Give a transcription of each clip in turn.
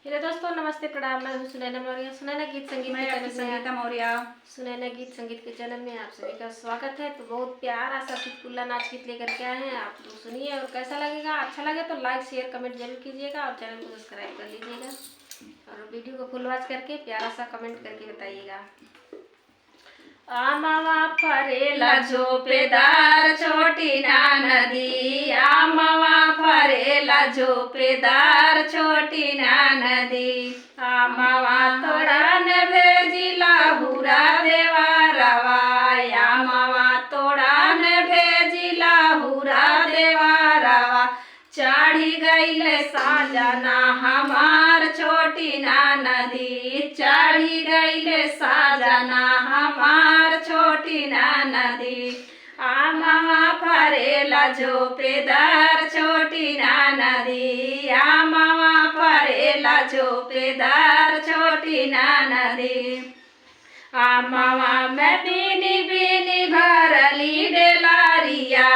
Hello दोस्तों, नमस्ते, प्रणाम। मैं हूँ सुनैना मौर्य। सुनैना गीत संगीत मैं आपकी संगीता मौर्य। सुनैना गीत संगीत के चैनल में आप सभी का स्वागत है। तो बहुत प्यारा सा चुटकुला नाच गीत लेकर के आए हैं। आप लोग सुनिए और कैसा लगेगा। अच्छा लगे तो लाइक शेयर कमेंट जरूर कीजिएगा और चैनल को सब्सक्राइब कर लीजिएगा और वीडियो को फुल वॉच करके प्यारा सा कमेंट करके बताइएगा। आमवा फरेला झोपेदार छोटी ना नदी, आमवा फरेला झोपेदार छोटी ना नदी, आमवा तोड़ा न भेजिला हुरा देवारवा, आमवा तोड़ा न भेजिला हुरा देवारवा, चढ़ी गईले साजना हमार छोटी ना नदी, चढ़ी गईले साजना हमार छोटी ना नदी, आमवा फरेला झोपेदार छोटी ना नदी, आमवा फरेला झोपेदार छोटी ना नदी, आमवा में बीनी बीनी भरली डेलारिया,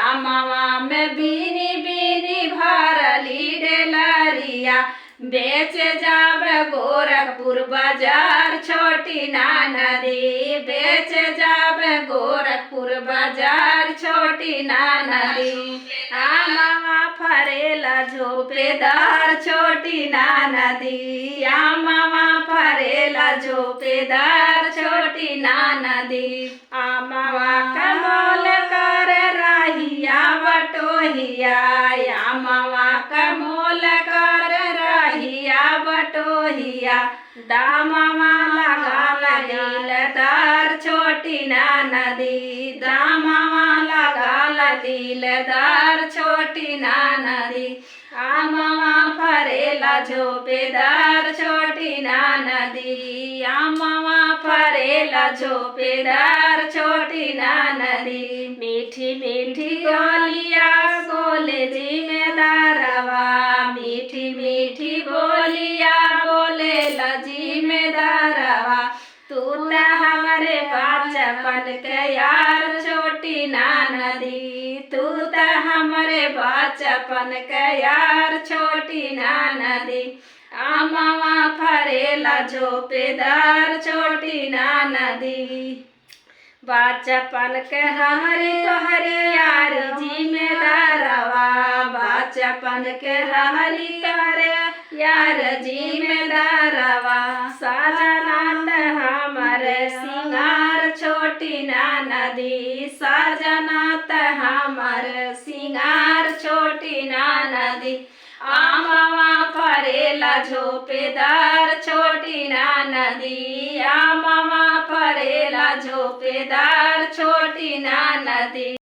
आमवा में बीनी बीनी भरली डेलारिया, बेचे जावे गोरखपुर बाजार छोटी ना नदी, बेचे जावे गोरखपुर बाजार छोटी ना नदी, आमवा फरेला झोपेदार छोटी ना नदी, आमवा फरेला झोपेदार छोटी ना नदी, आमवा कमोल कर रहिया बटोहिया, आमवा कमोल कर रहिया बटोहिया, दामवा लगा दिलदार छोटी ना नदी, दामवा लगा दिलदार छोटी ना नदी, आमवा फरेला झोपेदार छोटी ना नदी, आमवा फरेला झोपेदार छोटी ना नदी, मीठी मीठी बोलिया बोले जिम्मेदारवा, मीठी मीठी बोलिया बोले जिम्मेदारवा, तू त हमारे बचपन के यार छोटी ना नदी, तू त हमारे बचपन के यार छोटी ना नदी, आमवा फरेला झोपेदार छोटी ना नदी, बचपन के हमारे तोहरे यार जिम्मेदारवा, बचपन के हमारी तोहरे यार जिम्मेदारवा, साजना हमारे सिंगार छोटी ना नदी, साजना हमारे सिंगार छोटी ना नदी, आमवा फरेला झोपेदार छोटी ना नदी, आमवा फरेला झोपेदार छोटी ना नदी।